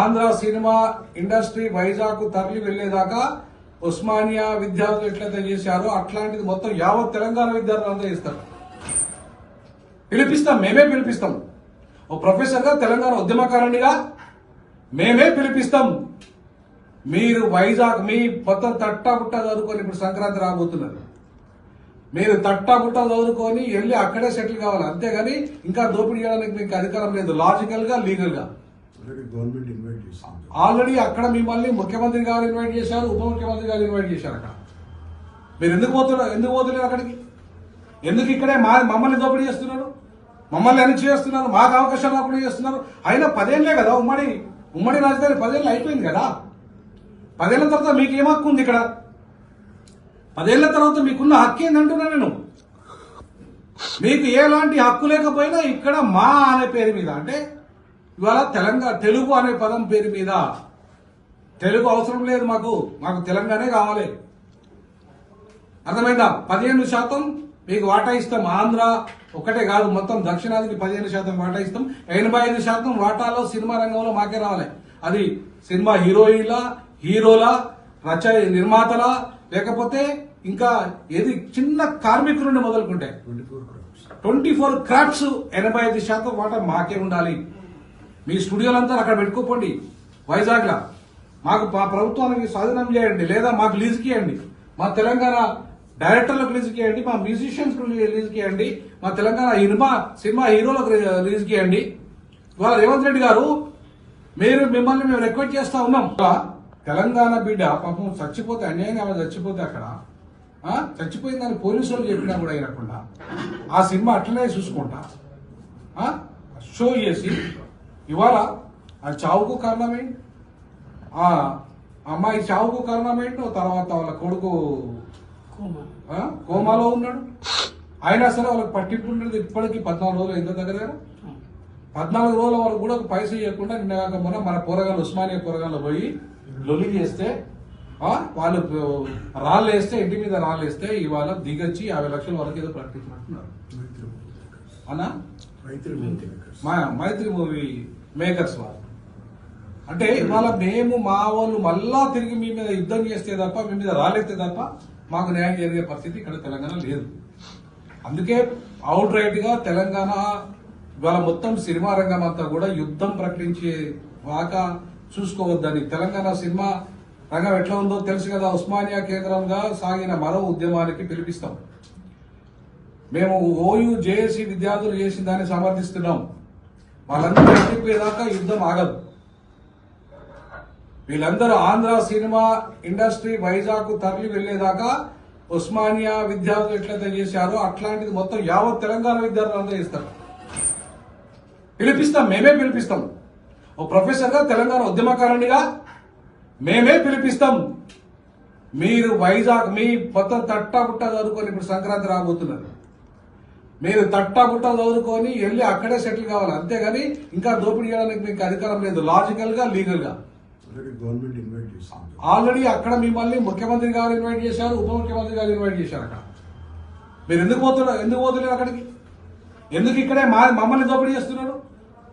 Andhra cinema industry Vizag తరలి వెళ్లేదాకా ఉస్మానియా విద్యార్థులు ఎట్లయితే చేశారో అట్లాంటిది మొత్తం యావత్ తెలంగాణ విద్యార్థులు అంతా చేస్తారు. పిలిపిస్తాం, మేమే పిలిపిస్తాం. ఓ ప్రొఫెసర్ గా తెలంగాణ ఉద్యమకారునిగా మేమే పిలిపిస్తాం. మీరు వైజాగ్ మీ మొత్తం తట్టాబుట్ట చదువుకొని ఇప్పుడు సంక్రాంతి రాబోతున్నారు. మీరు తట్టాబుట్ట చదువుకొని వెళ్ళి అక్కడే సెటిల్ కావాలి, అంతేగాని ఇంకా దోపిడీ చేయడానికి మీకు అధికారం లేదు. లాజికల్ గా, లీగల్ గా ఆల్రెడీ అక్కడ మిమ్మల్ని ముఖ్యమంత్రి గారు ఇన్వైట్ చేశారు, ఉప ముఖ్యమంత్రి గారు ఇన్వైట్ చేశారు. అక్కడ మీరు ఎందుకు పోతున్నారు అక్కడికి? ఎందుకు ఇక్కడే మమ్మల్ని దోపిడీ చేస్తున్నారు, మమ్మల్ని అణచి చేస్తున్నారు, మాకు అవకాశాలు రాకుండా చేస్తున్నారు. అయినా 10 ఏళ్లే కదా ఉమ్మడి రాజధాని 10 ఏళ్ళు అయిపోయింది కదా. 10 ఏళ్ల తర్వాత మీకు ఏం హక్కు ఉంది ఇక్కడ? 10 ఏళ్ల తర్వాత మీకున్న హక్కు ఏందంటున్నా నేను. మీకు ఎలాంటి హక్కు లేకపోయినా ఇక్కడ మా అనే పేరు మీద, అంటే ఇవాళ తెలుగు అనే పదం పేరు మీద, తెలుగు అవసరం లేదు మాకు తెలంగాణే కావాలి. అర్థమైందా? 15% మీకు వాటా ఇస్తాం. ఆంధ్ర ఒక్కటే కాదు, మొత్తం దక్షిణాదికి 15% వాటా ఇస్తాం. 85% వాటాలో సినిమా రంగంలో మాకే రావాలి. అది సినిమా హీరోల నిర్మాతల, లేకపోతే ఇంకా ఏది చిన్న కార్మికుల నుండి మొదలుకుంటే 24 క్రాఫ్ట్స్ 85% వాటా మాకే ఉండాలి. మీ స్టూడియోలంతా అక్కడ పెట్టుకోకండి వైజాగ్ లా. మాకు ప్రభుత్వానికి స్వాధీనం చేయండి, లేదా మాకు లీజుకి ఇవ్వండి. మా తెలంగాణ డైరెక్టర్లకు లీజుకి ఇవ్వండి, మా మ్యూజిషియన్స్ లీజుకి ఇవ్వండి, మా తెలంగాణ సినిమా హీరోలకు లీజుకి ఇవ్వండి. ఇవాళ రేవంత్ రెడ్డి గారు మిమ్మల్ని మేము రిక్వెస్ట్ చేస్తా ఉన్నాం. తెలంగాణ బిడ్డ పాపం చచ్చిపోతే, అన్యాయంగా ఆమె చచ్చిపోతే అక్కడ చచ్చిపోయిందని పోలీసు వాళ్ళు చెప్పినా కూడా అయినకుండా ఆ సినిమా అట్లనే చూసుకుంటా షో చేసి ఇవాళ ఆ చావుకు కారణమేంటి, ఆ అమ్మాయి చావుకు కారణమేంటో, తర్వాత వాళ్ళ కొడుకు కోమాలో ఉన్నాడు. అయినా సరే వాళ్ళకి పట్టింపు ఉండేది. ఇప్పటికీ 14 రోజులు ఎంత దగ్గర 14 రోజుల వరకు కూడా పైసలు ఇవ్వకుండా నిన్న మన పోరగాళ్ళు ఉస్మానియా పోరగాళ్ళు పోయి లొల్లి చేస్తే, వాళ్ళు రాళ్ళు వేస్తే, ఇంటి మీద రాళ్ళు వేస్తే ఇవాళ దిగొచ్చి 50 లక్షల వరకు ఏదో ప్రకటించినట్టున్నారు అన్నా. మైత్రి మూవీ మేకర్స్ వాళ్ళు అంటే ఇవాళ మా వాళ్ళు మళ్ళా తిరిగి మీ మీద యుద్ధం చేస్తే తప్ప, మీ మీద రాలేస్తే తప్ప మాకు న్యాయం జరిగే పరిస్థితి ఇక్కడ తెలంగాణ లేదు. అందుకే అవుట్ రైట్ గా తెలంగాణ ఇవాళ మొత్తం సినిమా రంగం అంతా కూడా యుద్ధం ప్రకటించే వాకా చూసుకోవద్దని. తెలంగాణ సినిమా రంగం ఎట్లా ఉందో తెలుసు కదా. ఉస్మానియా కేంద్రంగా సాగిన మరో ఉద్యమానికి పిలిపిస్తాం. మేము ఓయూ జేఏసీ విద్యార్థులు చేసిన దాన్ని సమర్థిస్తున్నాం. వాళ్ళందరూ ఎత్తిపోయేదాకా యుద్ధం ఆగదు. వీళ్ళందరూ ఆంధ్ర సినిమా ఇండస్ట్రీ వైజాగ్ తరలి వెళ్లేదాకా ఉస్మానియా విద్యార్థులు ఎట్లయితే చేశారో అట్లాంటిది మొత్తం యావత్ తెలంగాణ విద్యార్థులు అంతా చేస్తారు. పిలిపిస్తాం, మేమే పిలిపిస్తాం. ఓ ప్రొఫెసర్ గా తెలంగాణ ఉద్యమకారునిగా మేమే పిలిపిస్తాం. మీరు మీ మొత్తం తట్టాబుట్ట చదువుకొని ఇప్పుడు సంక్రాంతి రాబోతున్నారు. మీరు తట్టాబుట్ట చదువుకొని వెళ్ళి అక్కడే సెటిల్ కావాలి, అంతేగాని ఇంకా దోపిడీ చేయడానికి మీకు అధికారం లేదు. లాజికల్ గా, లీగల్ గా ఆల్రెడీ అక్కడ మిమ్మల్ని ముఖ్యమంత్రి గారు ఇన్వైట్ చేశారు, ఉప ముఖ్యమంత్రి గారు ఇన్వైట్ చేశారు. అక్కడ మీరు ఎందుకు పోతున్నారు అక్కడికి? ఎందుకు ఇక్కడే మమ్మల్ని దోపిడీ చేస్తున్నారు,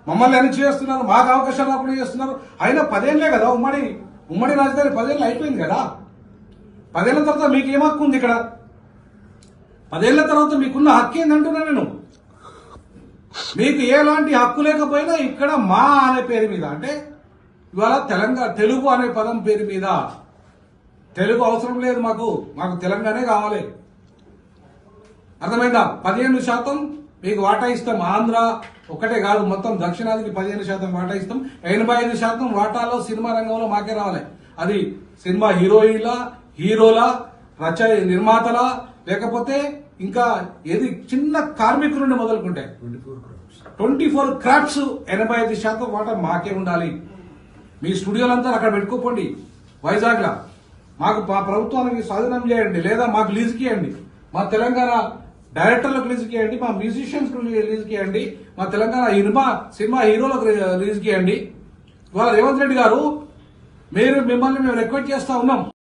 మమ్మల్ని అణచి చేస్తున్నారు, మాకు అవకాశాలు రాకుండా చేస్తున్నారు. అయినా 10 ఏళ్లే కదా ఉమ్మడి రాజధాని 10 ఏళ్ళు అయిపోయింది కదా. 10 ఏళ్ల తర్వాత మీకు ఏం హక్కు ఉంది ఇక్కడ? 10 ఏళ్ల తర్వాత మీకున్న హక్కు ఏందంటున్నా నేను. మీకు ఎలాంటి హక్కు లేకపోయినా ఇక్కడ మా అనే పేరు మీద, అంటే ఇవాళ తెలుగు అనే పదం పేరు మీద, తెలుగు అవసరం లేదు మాకు తెలంగాణే కావాలి. అర్థమైందా? 15% మీకు వాటా ఇస్తాం. ఆంధ్ర ఒక్కటే కాదు, మొత్తం దక్షిణాదికి 15% వాటా ఇస్తాం. 85% వాటాలో సినిమా రంగంలో మాకే రావాలి. అది సినిమా హీరోల నిర్మాతల, లేకపోతే ఇంకా ఏది చిన్న కార్మికుల నుండి మొదలుకుంటే 24 క్రాఫ్ట్స్ 85% వాటా మాకే ఉండాలి. మీ స్టూడియోలంతా అక్కడ పెట్టుకోకండి వైజాగ్ లా. మాకు ప్రభుత్వానికి స్వాధీనం చేయండి, లేదా మాకు లీజుకి ఇవ్వండి. మా తెలంగాణ డైరెక్టర్లకు లీజుకి ఇవ్వండి, మా మ్యూజిషియన్స్ లీజుకి ఇవ్వండి, మా తెలంగాణ సినిమా హీరోలకు లీజుకి ఇవ్వండి. ఇవాళ రేవంత్ రెడ్డి గారు మిమ్మల్ని మేము రిక్వెస్ట్ చేస్తా ఉన్నాం.